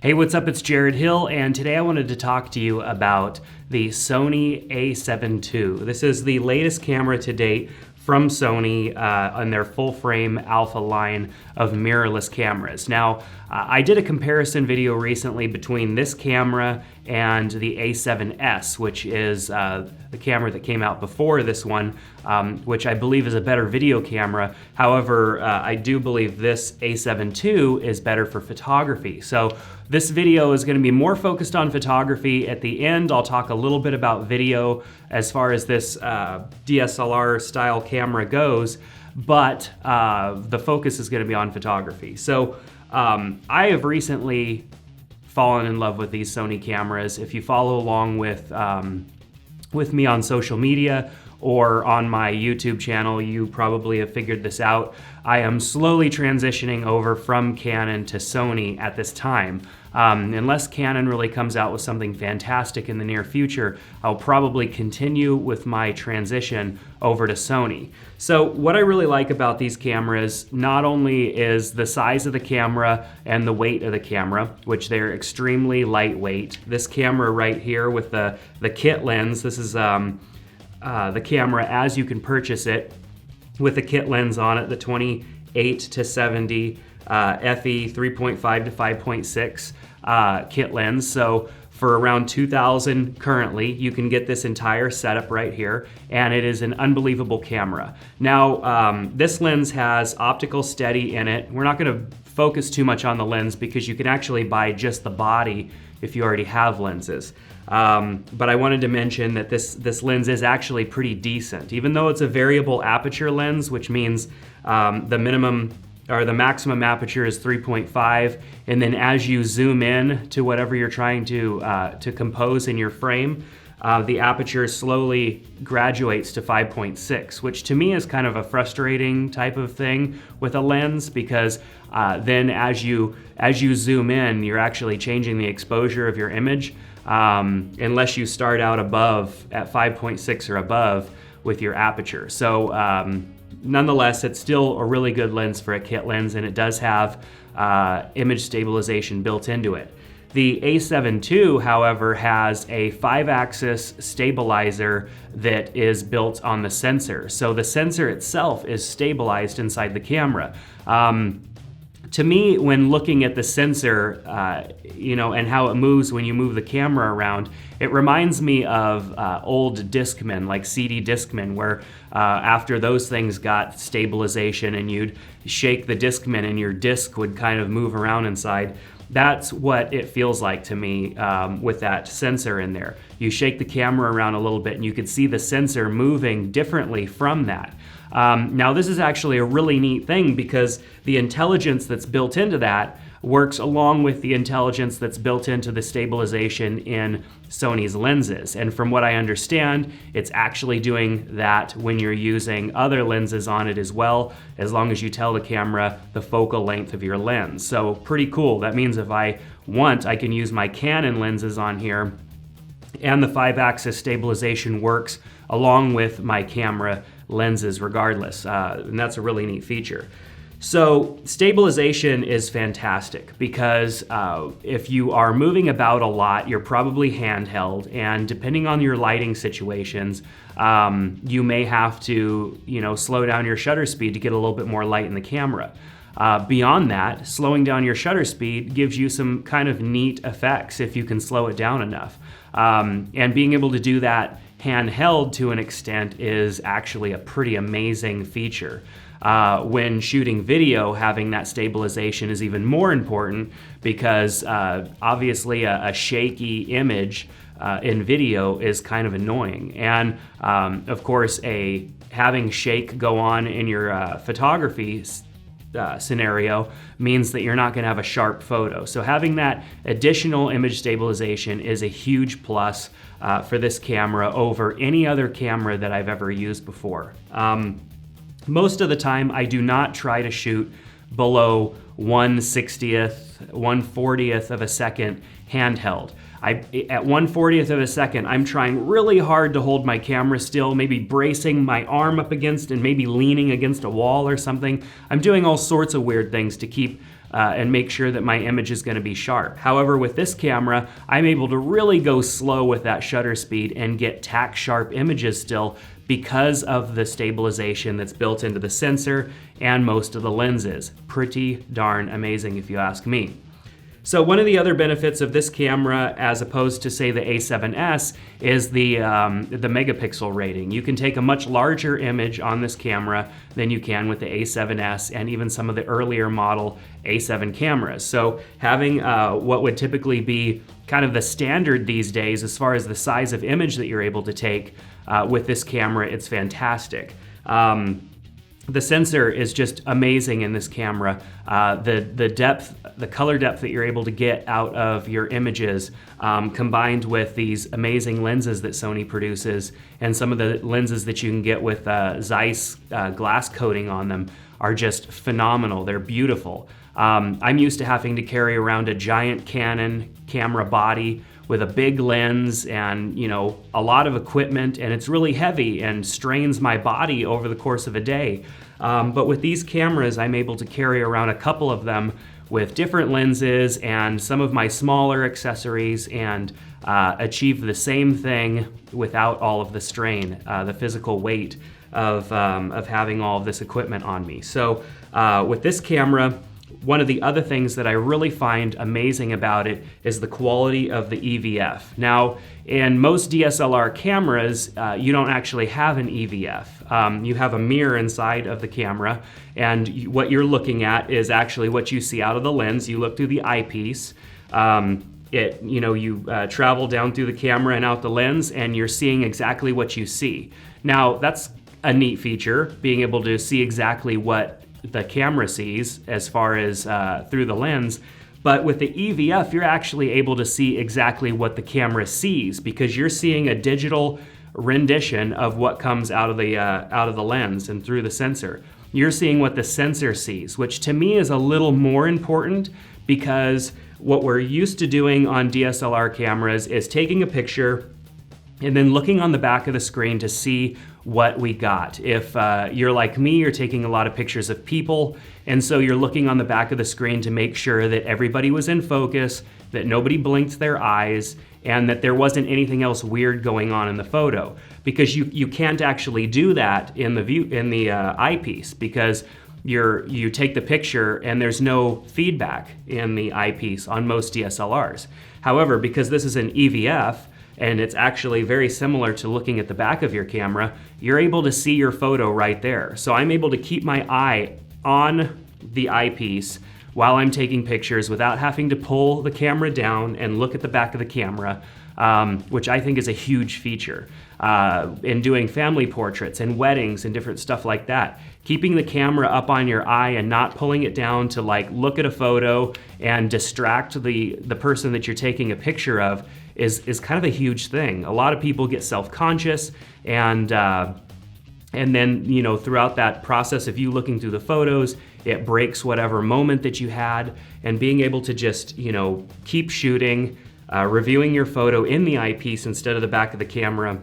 Hey, what's up? It's Jared Hill, and today I wanted to talk to you about the Sony a7II. This is the latest camera to date from Sony on their full-frame alpha line of mirrorless cameras. Now, I did a comparison video recently between this camera and the a7S, which is the camera that came out before this one, which I believe is a better video camera. However, I do believe this a7II is better for photography. So this video is going to be more focused on photography. At the end, I'll talk a little bit about video as far as this DSLR style camera goes, but the focus is going to be on photography. So I have recently fallen in love with these Sony cameras. If you follow along with me on social media or on my YouTube channel, you probably have figured this out. I am slowly transitioning over from Canon to Sony at this time. Unless Canon really comes out with something fantastic in the near future, I'll probably continue with my transition over to Sony. So what I really like about these cameras, not only is the size of the camera and the weight of the camera, which they're extremely lightweight. This camera right here with the kit lens, this is the camera as you can purchase it with the kit lens on it, the 28 to 70 FE 3.5 to 5.6 kit lens. So for around $2,000 currently, you can get this entire setup right here, and it is an unbelievable camera. Now, this lens has optical steady in it. We're not gonna focus too much on the lens because you can actually buy just the body if you already have lenses. But I wanted to mention that this lens is actually pretty decent. Even though it's a variable aperture lens, which means the minimum or the maximum aperture is 3.5, and then as you zoom in to whatever you're trying to compose in your frame, the aperture slowly graduates to 5.6, which to me is kind of a frustrating type of thing with a lens, because then as you zoom in, you're actually changing the exposure of your image, unless you start out above at 5.6 or above with your aperture. So nonetheless, it's still a really good lens for a kit lens, and it does have image stabilization built into it. The a7II, however, has a 5-axis stabilizer that is built on the sensor. So the sensor itself is stabilized inside the camera. To me, when looking at the sensor, and how it moves when you move the camera around, it reminds me of old Discmen, like CD Discmen, where after those things got stabilization and you'd shake the Discman and your disc would kind of move around inside. That's what it feels like to me with that sensor in there. You shake the camera around a little bit and you can see the sensor moving differently from that. Now this is actually a really neat thing because the intelligence that's built into that works along with the intelligence that's built into the stabilization in Sony's lenses. And from what I understand, it's actually doing that when you're using other lenses on it as well, as long as you tell the camera the focal length of your lens. So pretty cool. That means if I want, I can use my Canon lenses on here, and the 5-axis stabilization works along with my camera lenses regardless, and that's a really neat feature. So stabilization is fantastic because if you are moving about a lot, you're probably handheld, and depending on your lighting situations, you may have to slow down your shutter speed to get a little bit more light in the camera. Beyond that, slowing down your shutter speed gives you some kind of neat effects if you can slow it down enough. And being able to do that handheld to an extent is actually a pretty amazing feature. When shooting video, having that stabilization is even more important because obviously a shaky image in video is kind of annoying. And of course, having shake go on in your photography scenario means that you're not going to have a sharp photo. So having that additional image stabilization is a huge plus for this camera over any other camera that I've ever used before. Most of the time, I do not try to shoot below 1/60th, 1/40th of a second handheld. At 1/40th of a second, I'm trying really hard to hold my camera still, maybe bracing my arm up against and maybe leaning against a wall or something. I'm doing all sorts of weird things to keep and make sure that my image is going to be sharp. However, with this camera, I'm able to really go slow with that shutter speed and get tack sharp images still because of the stabilization that's built into the sensor and most of the lenses. Pretty darn amazing if you ask me. So one of the other benefits of this camera, as opposed to say the A7S, is the megapixel rating. You can take a much larger image on this camera than you can with the A7S and even some of the earlier model A7 cameras. So having what would typically be kind of the standard these days as far as the size of image that you're able to take with this camera, it's fantastic. The sensor is just amazing in this camera. The depth, the color depth that you're able to get out of your images, combined with these amazing lenses that Sony produces and some of the lenses that you can get with Zeiss glass coating on them, are just phenomenal. They're beautiful. I'm used to having to carry around a giant Canon camera body with a big lens and, you know, a lot of equipment, and it's really heavy and strains my body over the course of a day. But with these cameras, I'm able to carry around a couple of them with different lenses and some of my smaller accessories and achieve the same thing without all of the strain, the physical weight of having all of this equipment on me. So with this camera, one of the other things that I really find amazing about it is the quality of the EVF. Now, in most DSLR cameras, you don't actually have an EVF. You have a mirror inside of the camera, and what you're looking at is actually what you see out of the lens. You look through the eyepiece. You travel down through the camera and out the lens, and you're seeing exactly what you see. Now, that's a neat feature, being able to see exactly what the camera sees as far as through the lens. But with the EVF, you're actually able to see exactly what the camera sees, because you're seeing a digital rendition of what comes out of the lens and through the sensor. You're seeing what the sensor sees, which to me is a little more important, because what we're used to doing on DSLR cameras is taking a picture and then looking on the back of the screen to see what we got. If you're like me, you're taking a lot of pictures of people, and so you're looking on the back of the screen to make sure that everybody was in focus, that nobody blinked their eyes, and that there wasn't anything else weird going on in the photo. Because you can't actually do that in the eyepiece, because you take the picture and there's no feedback in the eyepiece on most DSLRs. However, because this is an EVF, and it's actually very similar to looking at the back of your camera, you're able to see your photo right there. So I'm able to keep my eye on the eyepiece while I'm taking pictures without having to pull the camera down and look at the back of the camera, which I think is a huge feature. In doing family portraits and weddings and different stuff like that, keeping the camera up on your eye and not pulling it down to like look at a photo and distract the person that you're taking a picture of is kind of a huge thing. A lot of people get self-conscious, and then, you know, throughout that process of you looking through the photos, it breaks whatever moment that you had, and being able to just, you know, keep shooting, reviewing your photo in the eyepiece instead of the back of the camera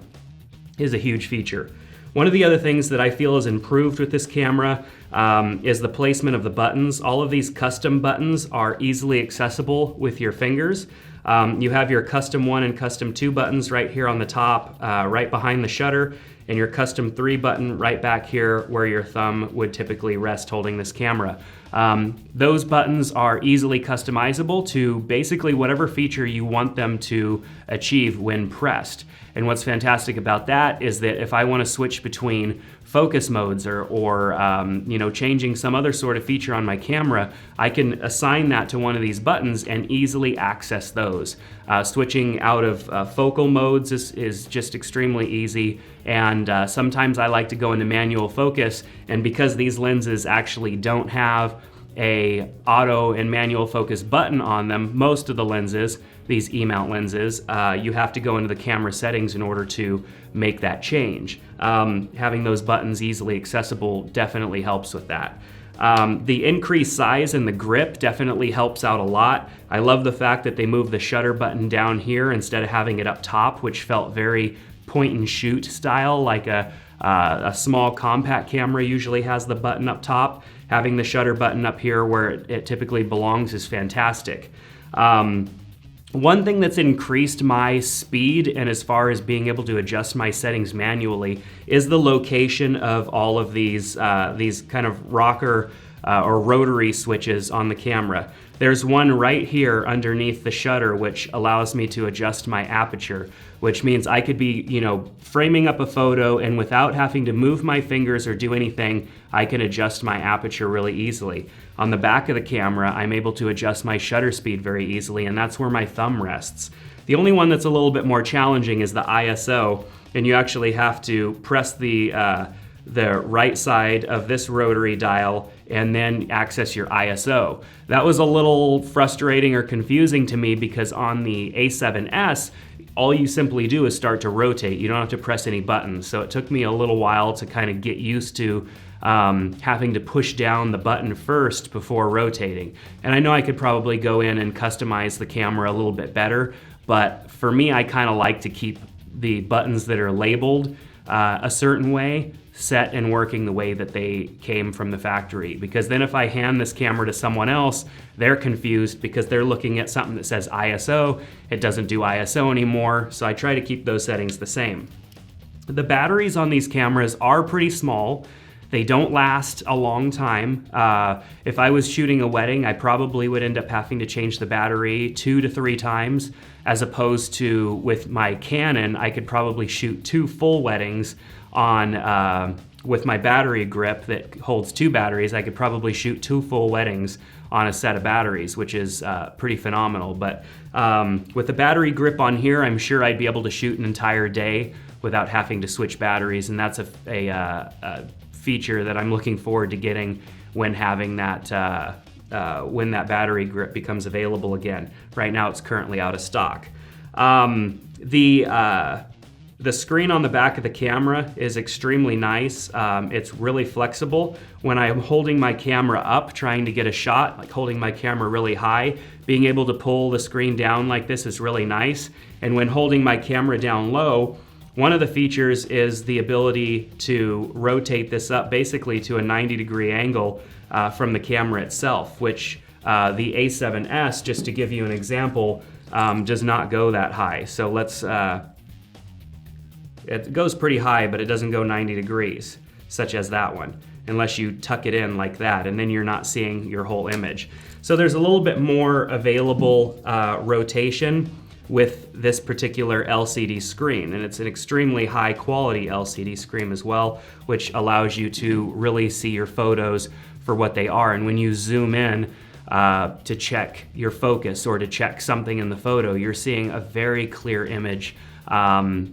is a huge feature. One of the other things that I feel is improved with this camera is the placement of the buttons. All of these custom buttons are easily accessible with your fingers. You have your custom 1 and custom 2 buttons right here on the top, right behind the shutter, and your custom 3 button right back here where your thumb would typically rest holding this camera. Those buttons are easily customizable to basically whatever feature you want them to achieve when pressed. And what's fantastic about that is that if I want to switch between focus modes or changing some other sort of feature on my camera, I can assign that to one of these buttons and easily access those. Switching out of focal modes is just extremely easy, and sometimes I like to go into manual focus, and because these lenses actually don't have a auto and manual focus button on them, most of the lenses, these E-mount lenses, you have to go into the camera settings in order to make that change. Having those buttons easily accessible definitely helps with that. The increased size and the grip definitely helps out a lot. I love the fact that they moved the shutter button down here instead of having it up top, which felt very point and shoot style, like a small compact camera usually has the button up top. having the shutter button up here where it typically belongs is fantastic. One thing that's increased my speed and as far as being able to adjust my settings manually is the location of all of these kind of rocker or rotary switches on the camera. There's one right here underneath the shutter which allows me to adjust my aperture, which means I could be, framing up a photo and without having to move my fingers or do anything, I can adjust my aperture really easily. On the back of the camera, I'm able to adjust my shutter speed very easily, and that's where my thumb rests. The only one that's a little bit more challenging is the ISO, and you actually have to press the right side of this rotary dial and then access your ISO. That was a little frustrating or confusing to me because on the A7S, all you simply do is start to rotate. You don't have to press any buttons. So it took me a little while to kind of get used to having to push down the button first before rotating. And I know I could probably go in and customize the camera a little bit better, but for me, I kind of like to keep the buttons that are labeled a certain way set and working the way that they came from the factory, because then if I hand this camera to someone else, they're confused because they're looking at something that says ISO. It doesn't do ISO anymore, so I try to keep those settings the same. The batteries on these cameras are pretty small. They don't last a long time. If I was shooting a wedding, I probably would end up having to change the battery 2 to 3 times, as opposed to with my Canon, I could probably shoot 2 full weddings on with my battery grip that holds 2 batteries. I could probably shoot 2 full weddings on a set of batteries, which is pretty phenomenal. But with the battery grip on here, I'm sure I'd be able to shoot an entire day without having to switch batteries, and that's a feature that I'm looking forward to getting when having that when that battery grip becomes available again. Right now, it's currently out of stock. The screen on the back of the camera is extremely nice. It's really flexible. When I'm holding my camera up, trying to get a shot, like holding my camera really high, being able to pull the screen down like this is really nice. And when holding my camera down low, one of the features is the ability to rotate this up basically to a 90-degree angle from the camera itself, which the A7S, just to give you an example, does not go that high. So let's, it goes pretty high, but it doesn't go 90 degrees, such as that one, unless you tuck it in like that, and then you're not seeing your whole image. So there's a little bit more available rotation with this particular LCD screen, and it's an extremely high quality LCD screen as well, which allows you to really see your photos for what they are. And when you zoom in to check your focus or to check something in the photo, you're seeing a very clear image,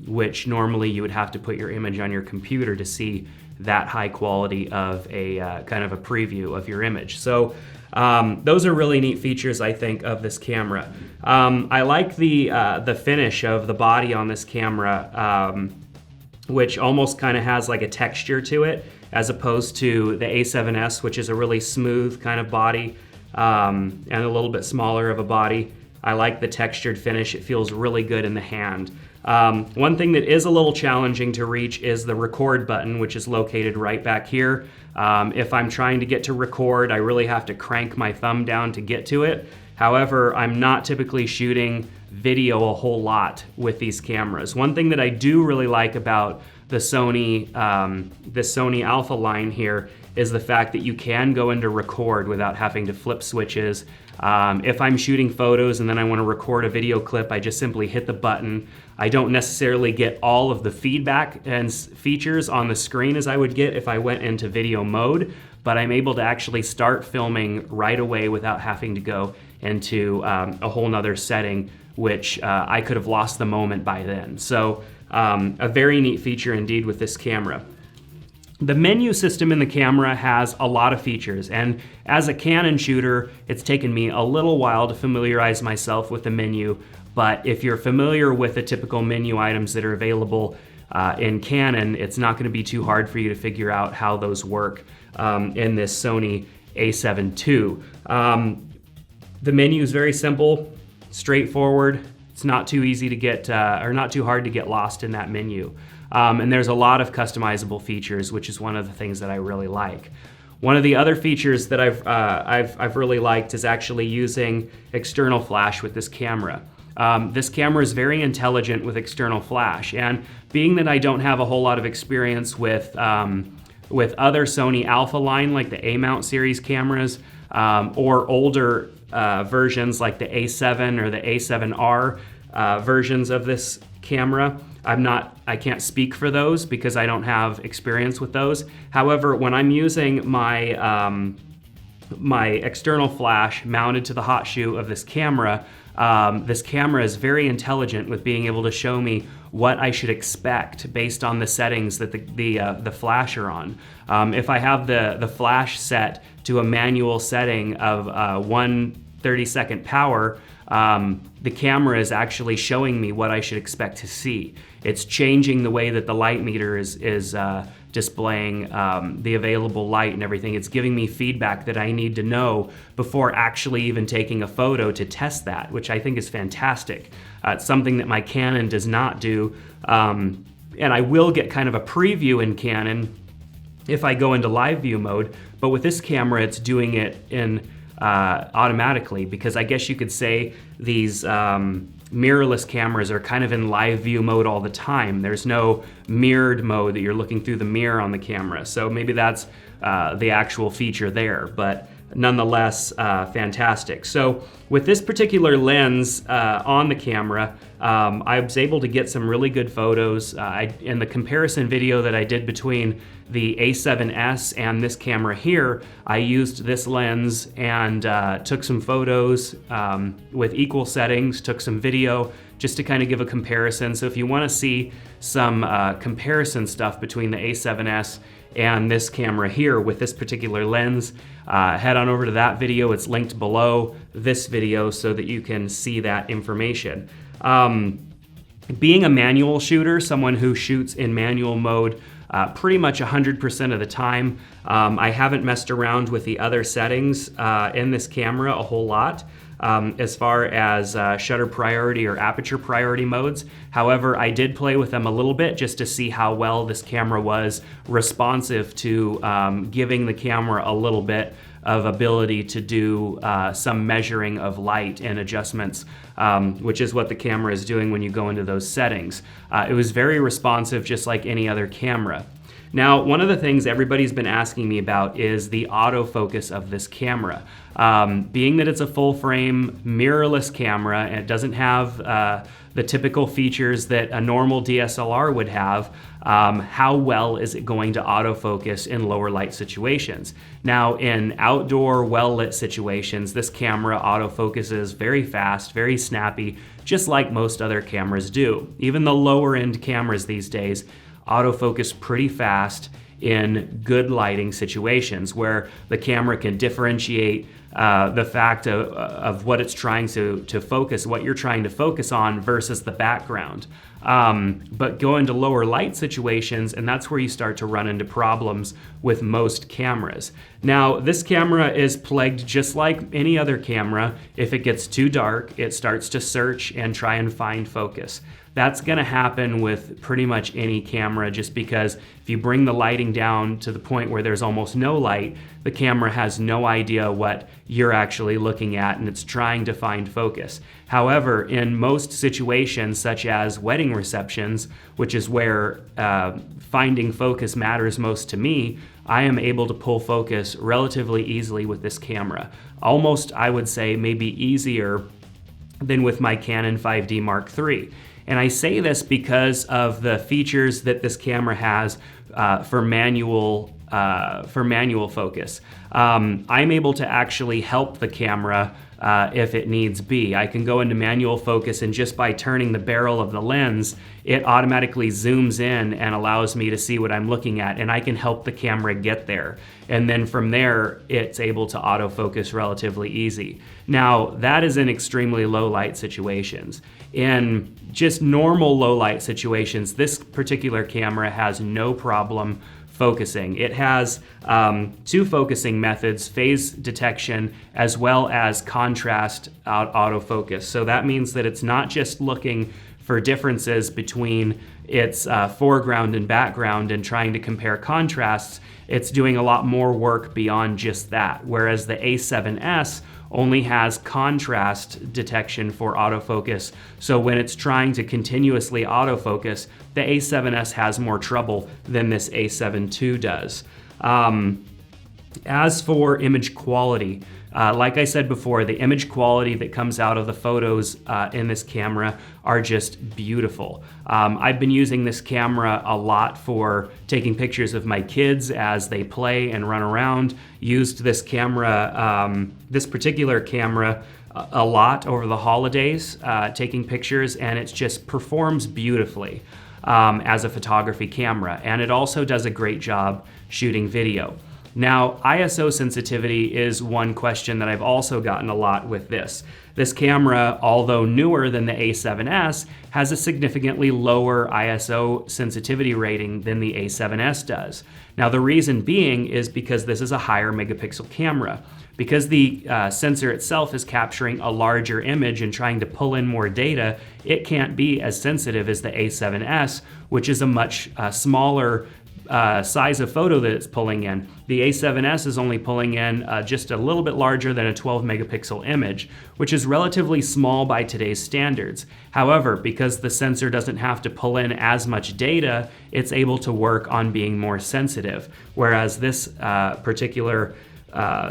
which normally you would have to put your image on your computer to see that high quality of a kind of a preview of your image. So those are really neat features, I think, of this camera. I like the finish of the body on this camera, which almost kind of has like a texture to it, as opposed to the A7S, which is a really smooth kind of body and a little bit smaller of a body. I like the textured finish. It feels really good in the hand. One thing that is a little challenging to reach is the record button, which is located right back here. If I'm trying to get to record, I really have to crank my thumb down to get to it. However, I'm not typically shooting video a whole lot with these cameras. One thing that I do really like about the Sony Alpha line here is the fact that you can go into record without having to flip switches. If I'm shooting photos and then I want to record a video clip, I just simply hit the button. I don't necessarily get all of the feedback and features on the screen as I would get if I went into video mode, but I'm able to actually start filming right away without having to go into a whole nother setting, which I could have lost the moment by then. So a very neat feature indeed with this camera. The menu system in the camera has a lot of features, and as a Canon shooter, it's taken me a little while to familiarize myself with the menu, but if you're familiar with the typical menu items that are available in Canon, it's not going to be too hard for you to figure out how those work in this Sony a7II. The menu is very simple, straightforward. It's not too easy to get, or not too hard to get lost in that menu. And there's a lot of customizable features, which is one of the things that I really like. One of the other features that I've really liked is actually using external flash with this camera. This camera is very intelligent with external flash, and being that I don't have a whole lot of experience with other Sony Alpha line like the A-mount series cameras, or older versions like the A7 or the A7R versions of this camera, I can't speak for those because I don't have experience with those. However, when I'm using my my external flash mounted to the hot shoe of this camera is very intelligent with being able to show me what I should expect based on the settings that the flash are on. If I have the flash set to a manual setting of 1/32 power, the camera is actually showing me what I should expect to see. It's changing the way that the light meter is displaying the available light and everything. It's giving me feedback that I need to know before actually even taking a photo to test that, which I think is fantastic. It's something that my Canon does not do, and I will get kind of a preview in Canon if I go into live view mode, but with this camera it's doing it in automatically, because I guess you could say these mirrorless cameras are kind of in live view mode all the time. There's no mirrored mode that you're looking through the mirror on the camera, so maybe that's the actual feature there, but nonetheless fantastic. So with this particular lens on the camera, I was able to get some really good photos. In the comparison video that I did between the A7S and this camera here, I used this lens and took some photos with equal settings, took some video just to kind of give a comparison. So if you want to see some comparison stuff between the A7S and this camera here with this particular lens, head on over to that video. It's linked below this video so that you can see that information. Being a manual shooter, someone who shoots in manual mode pretty much 100% of the time, I haven't messed around with the other settings in this camera a whole lot. As far as shutter priority or aperture priority modes. However, I did play with them a little bit just to see how well this camera was responsive to giving the camera a little bit of ability to do some measuring of light and adjustments, which is what the camera is doing when you go into those settings. It was very responsive, just like any other camera. Now, one of the things everybody's been asking me about is the autofocus of this camera. Being that it's a full frame mirrorless camera and it doesn't have the typical features that a normal DSLR would have, how well is it going to autofocus in lower light situations? Now, in outdoor well-lit situations, this camera autofocuses very fast, very snappy, just like most other cameras do. Even the lower end cameras these days autofocus pretty fast in good lighting situations where the camera can differentiate the fact of what it's trying to focus, what you're trying to focus on versus the background. But go into lower light situations, and that's where you start to run into problems with most cameras. Now, this camera is plagued just like any other camera. If it gets too dark, it starts to search and try and find focus. That's gonna happen with pretty much any camera, just because if you bring the lighting down to the point where there's almost no light, the camera has no idea what you're actually looking at and it's trying to find focus. However, in most situations, such as wedding receptions, which is where finding focus matters most to me, I am able to pull focus relatively easily with this camera. Almost, I would say, maybe easier than with my Canon 5D Mark III. And I say this because of the features that this camera has for manual focus. I'm able to actually help the camera if it needs be. I can go into manual focus, and just by turning the barrel of the lens, it automatically zooms in and allows me to see what I'm looking at, and I can help the camera get there. And then from there, it's able to autofocus relatively easy. Now, that is in extremely low light situations. In just normal low light situations, this particular camera has no problem focusing. It has two focusing methods, phase detection as well as contrast autofocus. So that means that it's not just looking for differences between its foreground and background and trying to compare contrasts, it's doing a lot more work beyond just that. Whereas the A7S only has contrast detection for autofocus. So when it's trying to continuously autofocus, the A7S has more trouble than this A7II does. As for image quality, like I said before, the image quality that comes out of the photos in this camera are just beautiful. I've been using this camera a lot for taking pictures of my kids as they play and run around. Used this camera, this particular camera, a lot over the holidays, taking pictures, and it just performs beautifully as a photography camera. And it also does a great job shooting video. Now, ISO sensitivity is one question that I've also gotten a lot with this. This camera, although newer than the A7S, has a significantly lower ISO sensitivity rating than the A7S does. Now, the reason being is because this is a higher megapixel camera. Because the sensor itself is capturing a larger image and trying to pull in more data, it can't be as sensitive as the A7S, which is a much smaller size of photo that it's pulling in. The A7S is only pulling in just a little bit larger than a 12 megapixel image, which is relatively small by today's standards. However, because the sensor doesn't have to pull in as much data, it's able to work on being more sensitive. Whereas this particular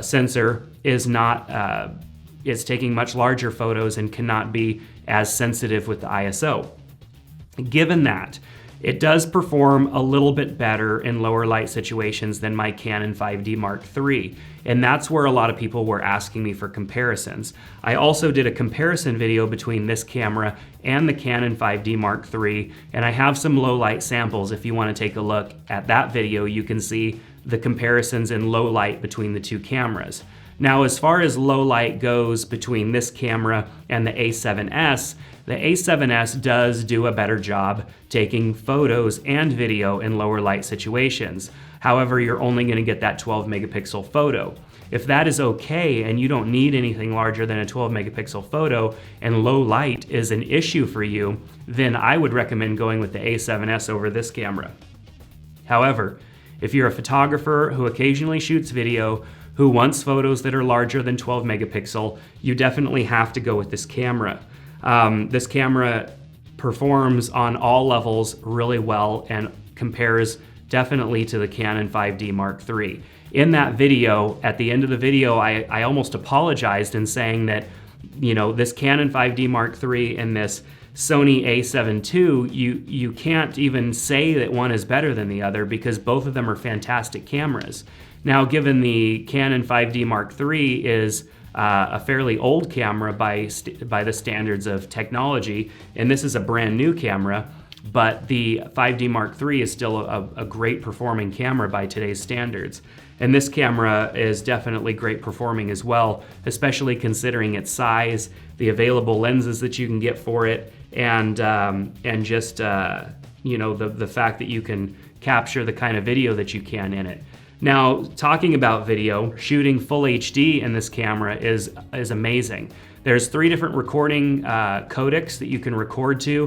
sensor is not, is taking much larger photos and cannot be as sensitive with the ISO. Given that, it does perform a little bit better in lower light situations than my Canon 5D Mark III, and that's where a lot of people were asking me for comparisons. I also did a comparison video between this camera and the Canon 5D Mark III, and I have some low light samples. If you want to take a look at that video, you can see the comparisons in low light between the two cameras. Now, as far as low light goes between this camera and the A7S, the A7S does do a better job taking photos and video in lower light situations. However, you're only going to get that 12 megapixel photo. If that is okay and you don't need anything larger than a 12 megapixel photo and low light is an issue for you, then I would recommend going with the A7S over this camera. However, if you're a photographer who occasionally shoots video, who wants photos that are larger than 12 megapixel, you definitely have to go with this camera. This camera performs on all levels really well and compares definitely to the Canon 5D Mark III. In that video, at the end of the video, I almost apologized in saying that, you know, this Canon 5D Mark III and this Sony a7II, you can't even say that one is better than the other because both of them are fantastic cameras. Now, given the Canon 5D Mark III is a fairly old camera by the standards of technology, and this is a brand new camera, but the 5D Mark III is still a great performing camera by today's standards. And this camera is definitely great performing as well, especially considering its size, the available lenses that you can get for it, and just you know, the fact that you can capture the kind of video that you can in it. Now, talking about video, shooting full HD in this camera is amazing. There's 3 different recording codecs that you can record to,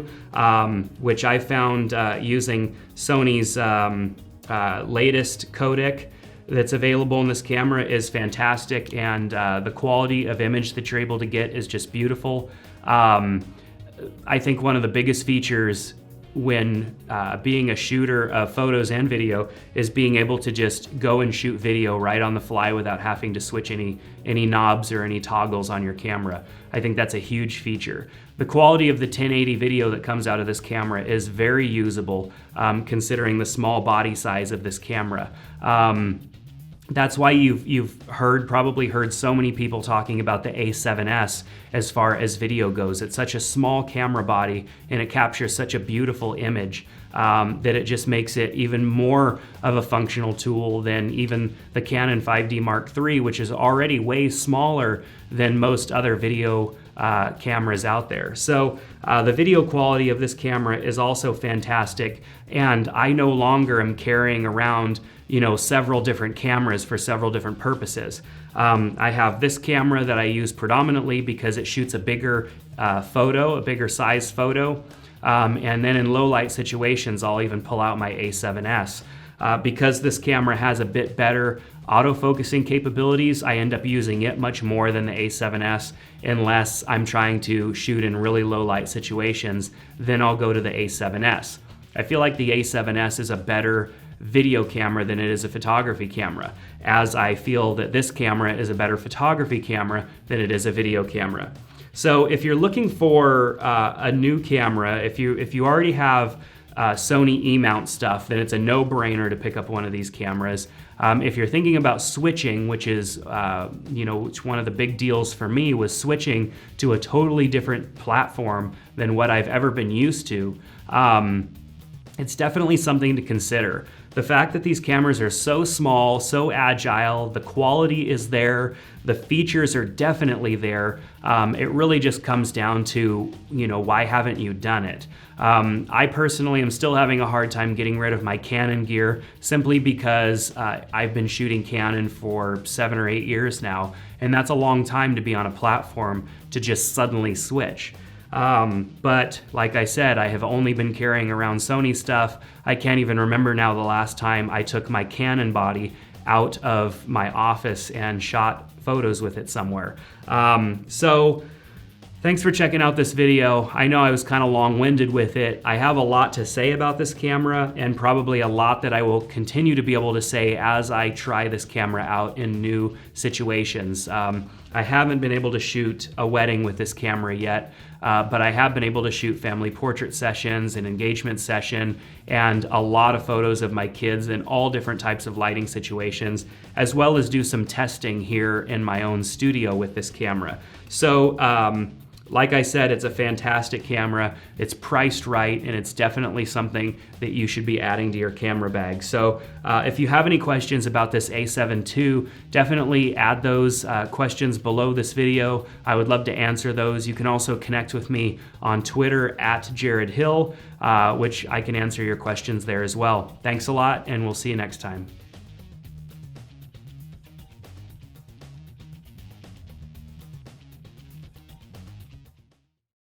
which I found using Sony's latest codec that's available in this camera is fantastic, and the quality of image that you're able to get is just beautiful. I think one of the biggest features when being a shooter of photos and video is being able to just go and shoot video right on the fly without having to switch any knobs or any toggles on your camera. I think that's a huge feature. The quality of the 1080 video that comes out of this camera is very usable, considering the small body size of this camera. That's why you've probably heard so many people talking about the A7S as far as video goes. It's such a small camera body and it captures such a beautiful image that it just makes it even more of a functional tool than even the Canon 5D Mark III, which is already way smaller than most other video cameras out there. So the video quality of this camera is also fantastic, and I no longer am carrying around, you know, several different cameras for several different purposes. I have this camera that I use predominantly because it shoots a bigger photo, a bigger size photo. And then in low light situations, I'll even pull out my A7S. Because this camera has a bit better autofocusing capabilities, I end up using it much more than the A7S unless I'm trying to shoot in really low light situations. Then I'll go to the A7S. I feel like the A7S is a better video camera than it is a photography camera, as I feel that this camera is a better photography camera than it is a video camera. So if you're looking for a new camera, if you already have Sony E-mount stuff, then it's a no-brainer to pick up one of these cameras. If you're thinking about switching, which is which one of the big deals for me was switching to a totally different platform than what I've ever been used to, it's definitely something to consider. The fact that these cameras are so small, so agile, the quality is there, the features are definitely there. It really just comes down to, why haven't you done it? I personally am still having a hard time getting rid of my Canon gear simply because I've been shooting Canon for 7 or 8 years now, and that's a long time to be on a platform to just suddenly switch. But like I said, I have only been carrying around Sony stuff. I can't even remember now the last time I took my Canon body out of my office and shot photos with it somewhere. So thanks for checking out this video. I know I was kind of long-winded with it. I have a lot to say about this camera, and probably a lot that I will continue to be able to say as I try this camera out in new situations. I haven't been able to shoot a wedding with this camera yet, but I have been able to shoot family portrait sessions, an engagement session, and a lot of photos of my kids in all different types of lighting situations, as well as do some testing here in my own studio with this camera. So, like I said, it's a fantastic camera. It's priced right, and it's definitely something that you should be adding to your camera bag. So if you have any questions about this A7II, definitely add those questions below this video. I would love to answer those. You can also connect with me on Twitter @JaredHill, which I can answer your questions there as well. Thanks a lot, and we'll see you next time.